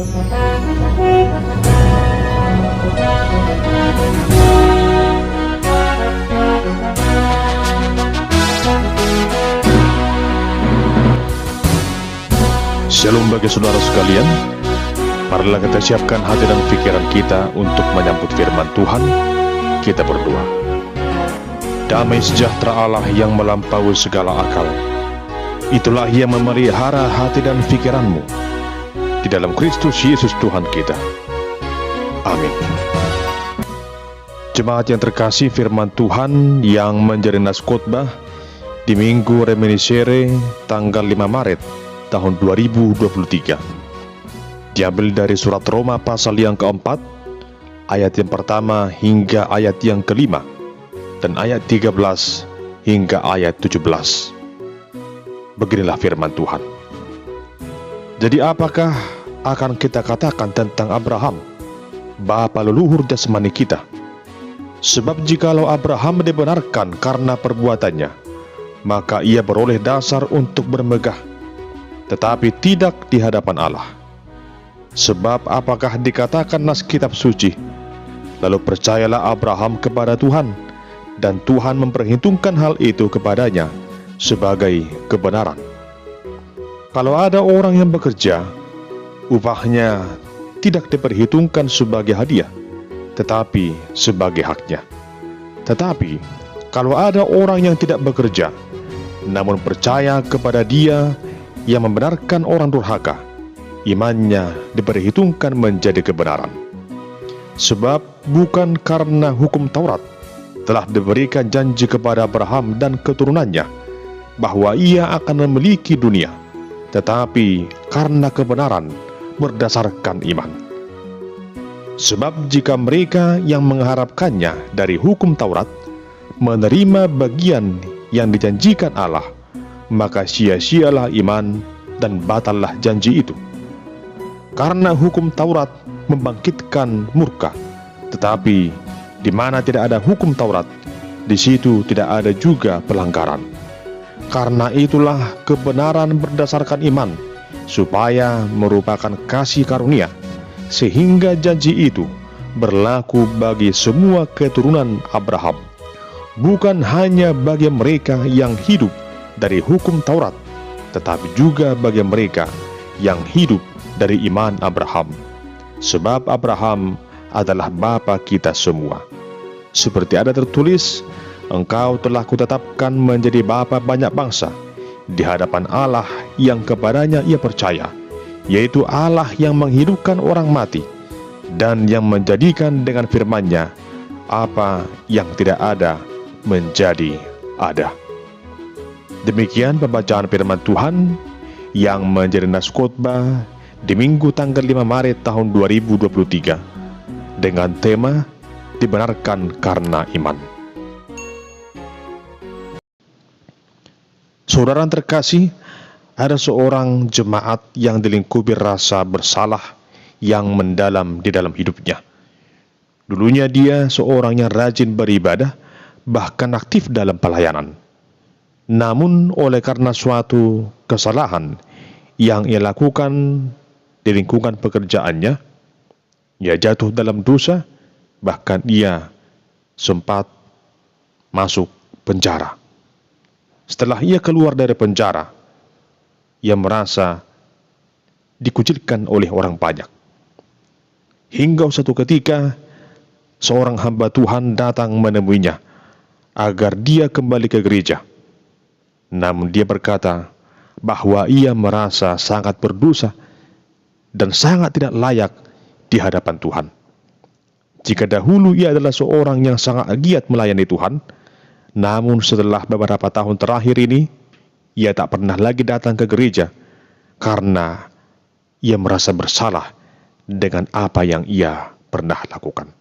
Shalom bagi saudara sekalian. Marilah kita siapkan hati dan pikiran kita untuk menyambut firman Tuhan. Kita berdoa. Damai sejahtera Allah yang melampaui segala akal, itulah yang memelihara hati dan pikiranmu di dalam Kristus Yesus Tuhan kita. Amin. Jemaat yang terkasih, firman Tuhan yang menjadi nas khotbah di Minggu Reminiscere tanggal 5 Maret tahun 2023 diambil dari surat Roma pasal yang keempat, ayat yang pertama hingga ayat yang kelima, dan ayat 13 hingga ayat 17. Beginilah firman Tuhan. Jadi apakah akan kita katakan tentang Abraham, bapa leluhur jasmani kita? Sebab jikalau Abraham dibenarkan karena perbuatannya, maka ia beroleh dasar untuk bermegah, tetapi tidak di hadapan Allah. Sebab apakah dikatakan nas kitab suci, lalu percayalah Abraham kepada Tuhan, dan Tuhan memperhitungkan hal itu kepadanya sebagai kebenaran. Kalau ada orang yang bekerja, upahnya tidak diperhitungkan sebagai hadiah, tetapi sebagai haknya. Tetapi kalau ada orang yang tidak bekerja, namun percaya kepada Dia yang membenarkan orang durhaka, imannya diperhitungkan menjadi kebenaran. Sebab bukan karena hukum Taurat telah diberikan janji kepada Abraham dan keturunannya bahwa ia akan memiliki dunia, tetapi karena kebenaran berdasarkan iman. Sebab jika mereka yang mengharapkannya dari hukum Taurat menerima bagian yang dijanjikan Allah, maka sia-sialah iman dan batallah janji itu. Karena hukum Taurat membangkitkan murka, tetapi di mana tidak ada hukum Taurat, di situ tidak ada juga pelanggaran. Karena itulah kebenaran berdasarkan iman, supaya merupakan kasih karunia, sehingga janji itu berlaku bagi semua keturunan Abraham, bukan hanya bagi mereka yang hidup dari hukum Taurat, tetapi juga bagi mereka yang hidup dari iman Abraham. Sebab Abraham adalah bapa kita semua. Seperti ada tertulis, engkau telah kutetapkan menjadi bapa banyak bangsa di hadapan Allah yang kepadanya ia percaya, yaitu Allah yang menghidupkan orang mati dan yang menjadikan dengan firman-Nya apa yang tidak ada menjadi ada. Demikian pembacaan firman Tuhan yang menjadi nas khotbah di Minggu tanggal 5 Maret tahun 2023 dengan tema dibenarkan karena iman. Saudara terkasih, ada seorang jemaat yang dilingkupi rasa bersalah yang mendalam di dalam hidupnya. Dulunya dia seorang yang rajin beribadah, bahkan aktif dalam pelayanan. Namun oleh karena suatu kesalahan yang ia lakukan di lingkungan pekerjaannya, ia jatuh dalam dosa, bahkan ia sempat masuk penjara. Setelah ia keluar dari penjara, ia merasa dikucilkan oleh orang banyak. Hingga suatu ketika, seorang hamba Tuhan datang menemuinya agar dia kembali ke gereja. Namun dia berkata bahwa ia merasa sangat berdosa dan sangat tidak layak di hadapan Tuhan. Jika dahulu ia adalah seorang yang sangat giat melayani Tuhan, namun setelah beberapa tahun terakhir ini, ia tak pernah lagi datang ke gereja karena ia merasa bersalah dengan apa yang ia pernah lakukan.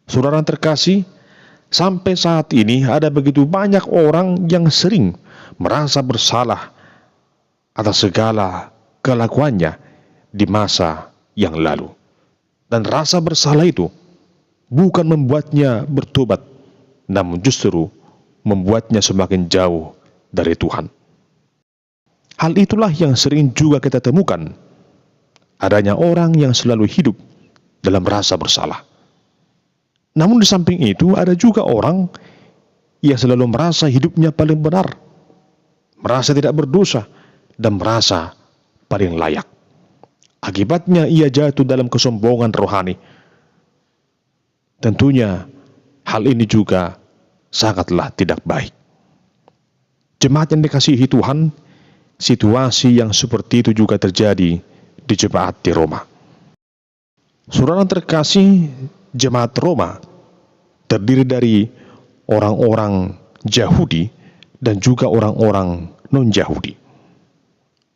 Saudara terkasih, sampai saat ini ada begitu banyak orang yang sering merasa bersalah atas segala kelakuannya di masa yang lalu. Dan rasa bersalah itu bukan membuatnya bertobat, namun justru membuatnya semakin jauh dari Tuhan. Hal itulah yang sering juga kita temukan adanya orang yang selalu hidup dalam rasa bersalah. Namun di samping itu ada juga orang yang selalu merasa hidupnya paling benar, merasa tidak berdosa, dan merasa paling layak. Akibatnya ia jatuh dalam kesombongan rohani. Tentunya hal ini juga sangatlah tidak baik. Jemaat yang dikasihi Tuhan, situasi yang seperti itu juga terjadi di jemaat di Roma. Saudara terkasih, jemaat Roma terdiri dari orang-orang Yahudi dan juga orang-orang non-Yahudi.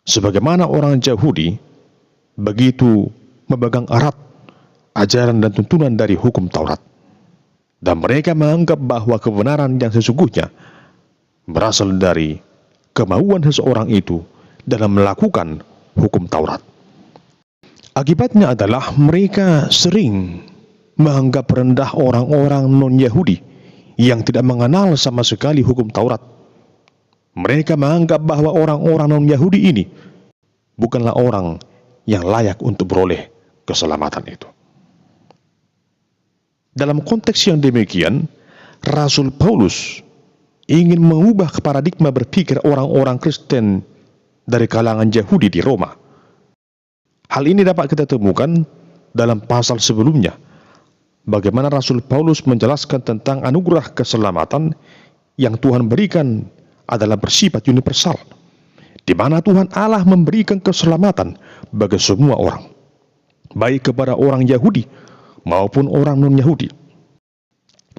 Sebagaimana orang Yahudi begitu memegang erat ajaran dan tuntunan dari hukum Taurat, dan mereka menganggap bahwa kebenaran yang sesungguhnya berasal dari kemauan seseorang itu dalam melakukan hukum Taurat. Akibatnya adalah mereka sering menganggap rendah orang-orang non-Yahudi yang tidak mengenal sama sekali hukum Taurat. Mereka menganggap bahwa orang-orang non-Yahudi ini bukanlah orang yang layak untuk beroleh keselamatan itu. Dalam konteks yang demikian, Rasul Paulus ingin mengubah paradigma berpikir orang-orang Kristen dari kalangan Yahudi di Roma. Hal ini dapat kita temukan dalam pasal sebelumnya, bagaimana Rasul Paulus menjelaskan tentang anugerah keselamatan yang Tuhan berikan adalah bersifat universal, di mana Tuhan Allah memberikan keselamatan bagi semua orang, baik kepada orang Yahudi maupun orang non-Yahudi.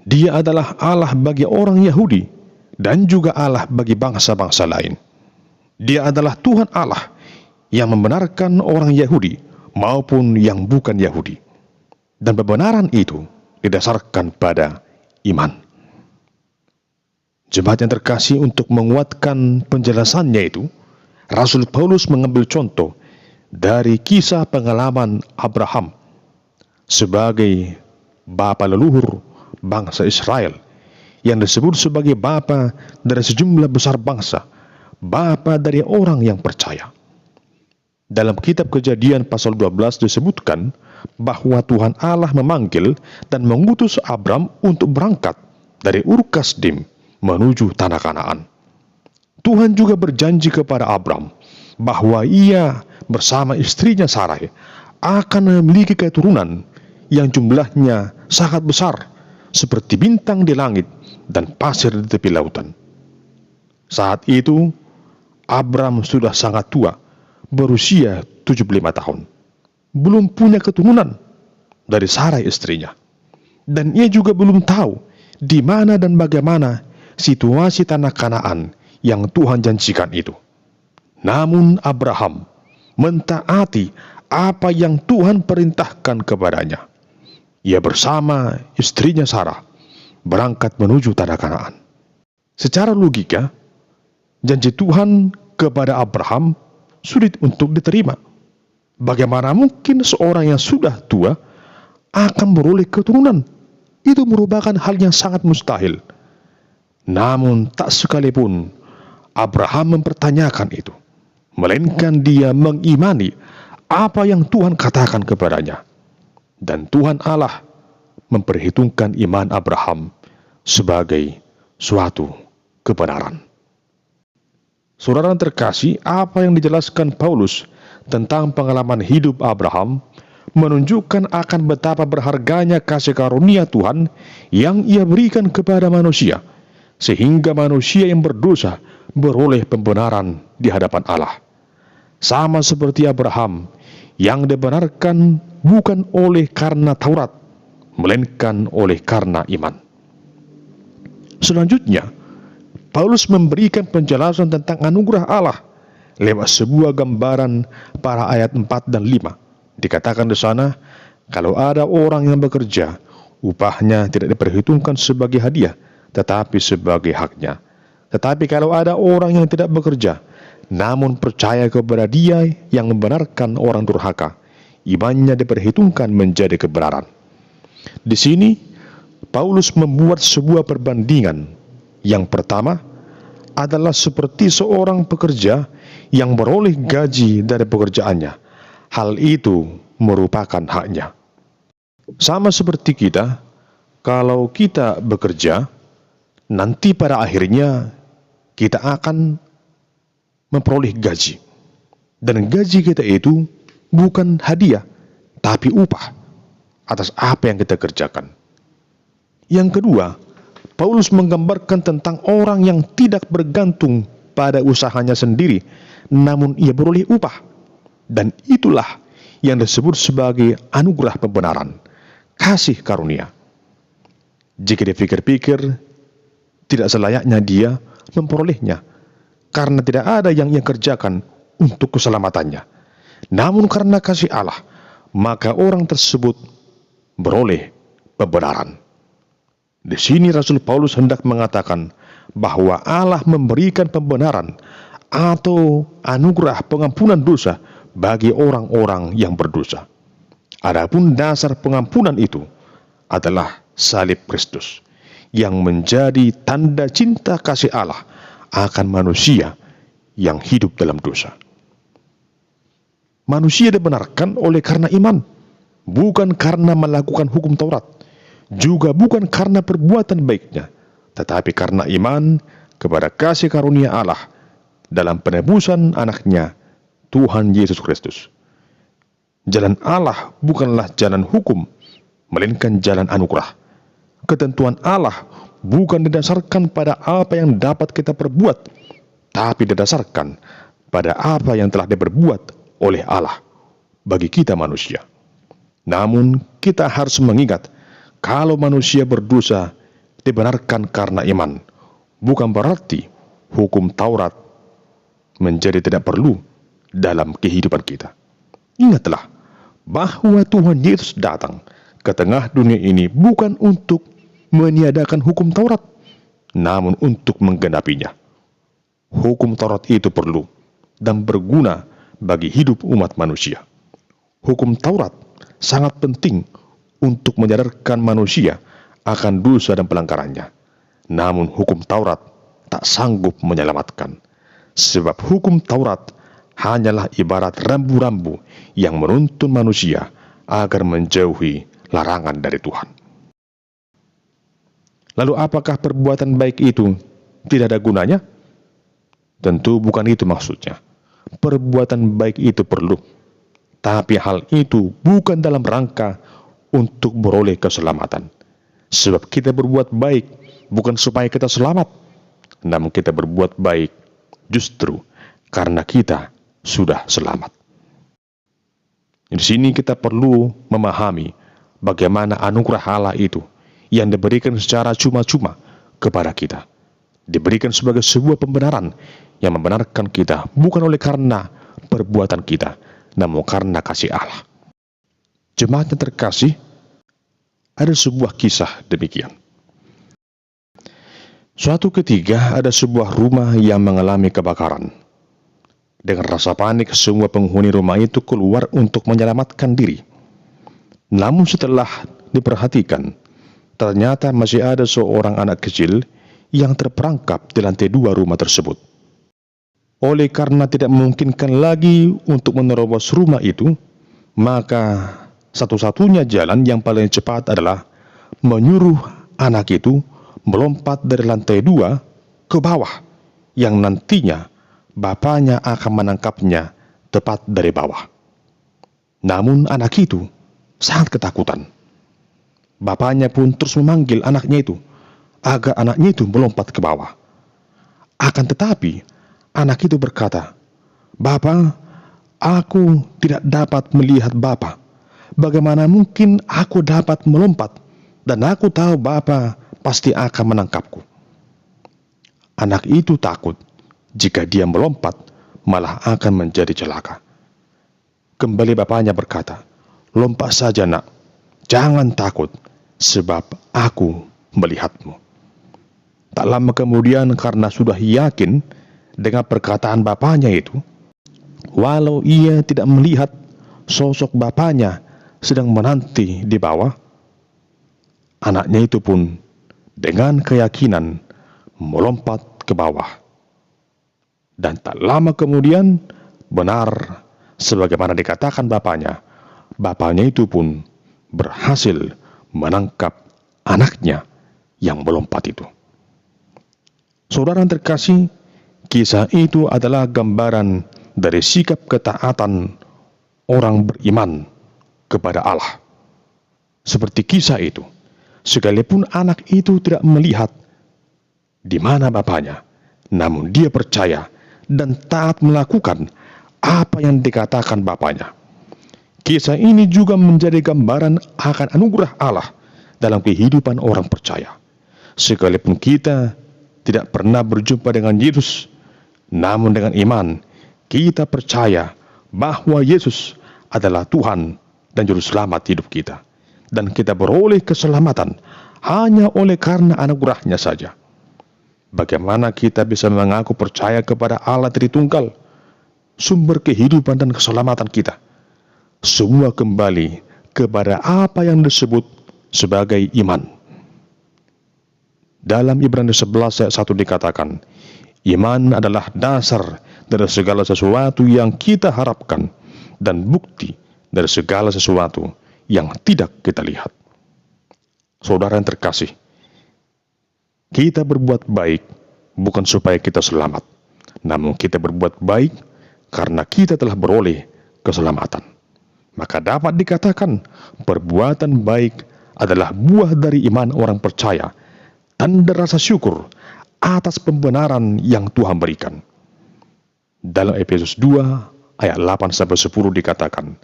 Dia adalah Allah bagi orang Yahudi dan juga Allah bagi bangsa-bangsa lain. Dia adalah Tuhan Allah yang membenarkan orang Yahudi maupun yang bukan Yahudi. Dan kebenaran itu didasarkan pada iman. Jemaat yang terkasih, untuk menguatkan penjelasannya itu, Rasul Paulus mengambil contoh dari kisah pengalaman Abraham sebagai bapa leluhur bangsa Israel, yang disebut sebagai bapa dari sejumlah besar bangsa, bapa dari orang yang percaya. Dalam kitab Kejadian pasal 12 disebutkan bahwa Tuhan Allah memanggil dan mengutus Abram untuk berangkat dari Ur Kasdim menuju tanah Kanaan. Tuhan juga berjanji kepada Abram bahwa ia bersama istrinya Sarai akan memiliki keturunan yang jumlahnya sangat besar, seperti bintang di langit dan pasir di tepi lautan. Saat itu Abram sudah sangat tua, berusia 75 tahun, belum punya keturunan dari Sarai istrinya, dan ia juga belum tahu di mana dan bagaimana situasi tanah Kanaan yang Tuhan janjikan itu. Namun Abraham mentaati apa yang Tuhan perintahkan kepadanya. Ia bersama istrinya Sarah berangkat menuju tanah Kanaan. Secara logika, janji Tuhan kepada Abraham sulit untuk diterima. Bagaimana mungkin seorang yang sudah tua akan beroleh keturunan? Itu merupakan hal yang sangat mustahil. Namun tak sekalipun Abraham mempertanyakan itu, melainkan dia mengimani apa yang Tuhan katakan kepadanya. Dan Tuhan Allah memperhitungkan iman Abraham sebagai suatu kebenaran. Saudara terkasih, apa yang dijelaskan Paulus tentang pengalaman hidup Abraham menunjukkan akan betapa berharganya kasih karunia Tuhan yang ia berikan kepada manusia, sehingga manusia yang berdosa beroleh pembenaran di hadapan Allah. Sama seperti Abraham yang dibenarkan bukan oleh karena Taurat, melainkan oleh karena iman. Selanjutnya, Paulus memberikan penjelasan tentang anugerah Allah lewat sebuah gambaran pada ayat 4 dan 5. Dikatakan di sana, kalau ada orang yang bekerja, upahnya tidak diperhitungkan sebagai hadiah, tetapi sebagai haknya. Tetapi kalau ada orang yang tidak bekerja, namun percaya kepada Dia yang membenarkan orang durhaka, imannya diperhitungkan menjadi kebenaran. Di sini, Paulus membuat sebuah perbandingan. Yang pertama adalah seperti seorang pekerja yang beroleh gaji dari pekerjaannya. hal itu merupakan haknya. Sama seperti kita, kalau kita bekerja, nanti pada akhirnya kita akan memperoleh gaji. Dan gaji kita itu bukan hadiah, tapi upah atas apa yang kita kerjakan. Yang kedua, Paulus menggambarkan tentang orang yang tidak bergantung pada usahanya sendiri, namun ia beroleh upah. Dan itulah yang disebut sebagai anugerah pembenaran, kasih karunia. Jika dipikir-pikir, tidak selayaknya dia memperolehnya, karena tidak ada yang ia kerjakan untuk keselamatannya. Namun karena kasih Allah, maka orang tersebut beroleh pembenaran. Di sini Rasul Paulus hendak mengatakan bahwa Allah memberikan pembenaran atau anugerah pengampunan dosa bagi orang-orang yang berdosa. Adapun dasar pengampunan itu adalah salib Kristus yang menjadi tanda cinta kasih Allah akan manusia yang hidup dalam dosa. Manusia dibenarkan oleh karena iman, bukan karena melakukan hukum Taurat, juga bukan karena perbuatan baiknya, tetapi karena iman kepada kasih karunia Allah dalam penebusan anaknya, Tuhan Yesus Kristus. Jalan Allah bukanlah jalan hukum, melainkan jalan anugerah. Ketentuan Allah bukan didasarkan pada apa yang dapat kita perbuat, tapi didasarkan pada apa yang telah diperbuat oleh Allah bagi kita manusia. Namun kita harus mengingat, kalau manusia berdosa dibenarkan karena iman, bukan berarti hukum Taurat menjadi tidak perlu dalam kehidupan kita. Ingatlah bahwa Tuhan Yesus datang ke tengah dunia ini bukan untuk meniadakan hukum Taurat, namun untuk menggenapinya. Hukum Taurat itu perlu dan berguna bagi hidup umat manusia. Hukum Taurat sangat penting untuk menyadarkan manusia akan dosa dan pelanggarannya. Namun hukum Taurat tak sanggup menyelamatkan, sebab hukum Taurat hanyalah ibarat rambu-rambu yang menuntun manusia agar menjauhi larangan dari Tuhan. Lalu apakah perbuatan baik itu tidak ada gunanya? Tentu bukan itu maksudnya. Perbuatan baik itu perlu, tapi hal itu bukan dalam rangka untuk beroleh keselamatan. Sebab kita berbuat baik bukan supaya kita selamat, namun kita berbuat baik justru karena kita sudah selamat. Di sini kita perlu memahami bagaimana anugerah Allah itu yang diberikan secara cuma-cuma kepada kita, diberikan sebagai sebuah pembenaran yang membenarkan kita bukan oleh karena perbuatan kita, namun karena kasih Allah. Jemaat yang terkasih, ada sebuah kisah demikian. Suatu ketika ada sebuah rumah yang mengalami kebakaran. Dengan rasa panik, semua penghuni rumah itu keluar untuk menyelamatkan diri. Namun setelah diperhatikan, ternyata masih ada seorang anak kecil yang terperangkap di lantai 2 rumah tersebut. Oleh karena tidak memungkinkan lagi untuk menerobos rumah itu, maka satu-satunya jalan yang paling cepat adalah menyuruh anak itu melompat dari lantai 2 ke bawah, yang nantinya bapaknya akan menangkapnya tepat dari bawah. Namun anak itu sangat ketakutan. Bapaknya pun terus memanggil anaknya itu agar anaknya itu melompat ke bawah. Akan tetapi anak itu berkata, "Bapak, aku tidak dapat melihat Bapak. Bagaimana mungkin aku dapat melompat? Dan aku tahu Bapak pasti akan menangkapku." Anak itu takut jika dia melompat malah akan menjadi celaka. Kembali bapaknya berkata, "Lompat saja nak, jangan takut, sebab aku melihatmu." Tak lama kemudian, karena sudah yakin dengan perkataan bapaknya itu, walau ia tidak melihat sosok bapaknya sedang menanti di bawah, anaknya itu pun dengan keyakinan melompat ke bawah. Dan tak lama kemudian, benar sebagaimana dikatakan bapaknya, bapaknya itu pun berhasil menangkap anaknya yang melompat itu. Saudara yang terkasih, kisah itu adalah gambaran dari sikap ketaatan orang beriman kepada Allah. Seperti kisah itu, sekalipun anak itu tidak melihat di mana bapaknya, namun dia percaya dan taat melakukan apa yang dikatakan bapaknya. Kisah ini juga menjadi gambaran akan anugerah Allah dalam kehidupan orang percaya. Sekalipun kita tidak pernah berjumpa dengan Yesus, namun dengan iman kita percaya bahwa Yesus adalah Tuhan dan Juru Selamat hidup kita. Dan kita beroleh keselamatan hanya oleh karena anugerahnya saja. Bagaimana kita bisa mengaku percaya kepada Allah Tritunggal, sumber kehidupan dan keselamatan kita? Semua kembali kepada apa yang disebut sebagai iman. Dalam Ibrani 11 ayat 1 dikatakan, iman adalah dasar dari segala sesuatu yang kita harapkan dan bukti dari segala sesuatu yang tidak kita lihat. Saudara yang terkasih, kita berbuat baik bukan supaya kita selamat, namun kita berbuat baik karena kita telah beroleh keselamatan. Maka dapat dikatakan perbuatan baik adalah buah dari iman orang percaya, tanda rasa syukur atas pembenaran yang Tuhan berikan. Dalam Efesus 2 ayat 8-10 dikatakan,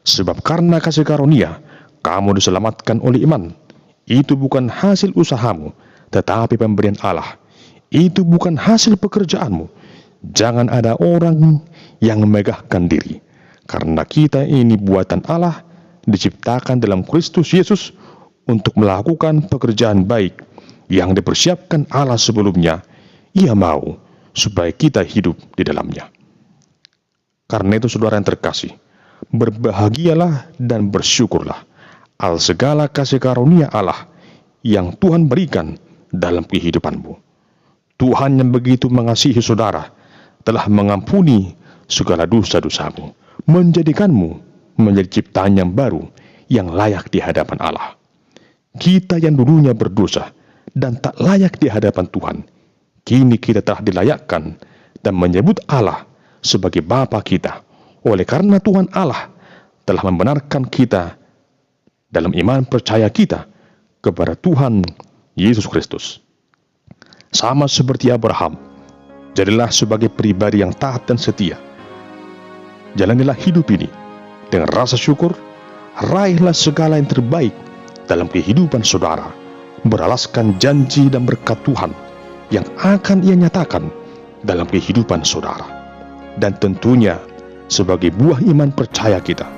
sebab karena kasih karunia kamu diselamatkan oleh iman. Itu bukan hasil usahamu, tetapi pemberian Allah. Itu bukan hasil pekerjaanmu. Jangan ada orang yang memegahkan diri, karena kita ini buatan Allah, diciptakan dalam Kristus Yesus untuk melakukan pekerjaan baik yang dipersiapkan Allah sebelumnya. Ia mau supaya kita hidup di dalamnya. Karena itu saudara yang terkasih, berbahagialah dan bersyukurlah atas segala kasih karunia Allah yang Tuhan berikan dalam kehidupanmu. Tuhan yang begitu mengasihi saudara telah mengampuni segala dosa-dosamu, menjadikanmu menjadi ciptaan yang baru yang layak di hadapan Allah. Kita yang dulunya berdosa dan tak layak di hadapan Tuhan, kini kita telah dilayakkan dan menyebut Allah sebagai Bapa kita. Oleh karena Tuhan Allah telah membenarkan kita dalam iman percaya kita kepada Tuhan Yesus Kristus. Sama seperti Abraham, jadilah sebagai pribadi yang taat dan setia. Jalanilah hidup ini dengan rasa syukur, raihlah segala yang terbaik dalam kehidupan saudara, beralaskan janji dan berkat Tuhan yang akan Ia nyatakan dalam kehidupan saudara. Dan tentunya sebagai buah iman percaya kita,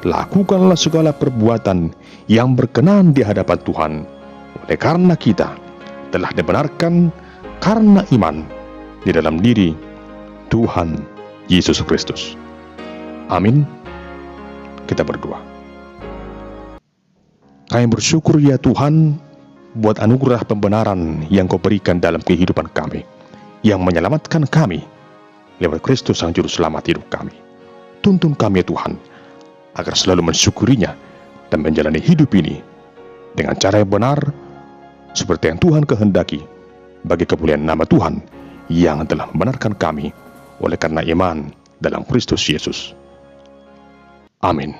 lakukanlah segala perbuatan yang berkenan di hadapan Tuhan, oleh karena kita telah dibenarkan karena iman di dalam diri Tuhan Yesus Kristus. Amin. Kita berdoa. Kami bersyukur ya Tuhan buat anugerah pembenaran yang Kau berikan dalam kehidupan kami, yang menyelamatkan kami lewat Kristus Sang Juru Selamat hidup kami. Tuntun kami ya Tuhan, agar selalu mensyukurinya dan menjalani hidup ini dengan cara yang benar, seperti yang Tuhan kehendaki, bagi kemuliaan nama Tuhan yang telah membenarkan kami oleh karena iman dalam Kristus Yesus. Amin.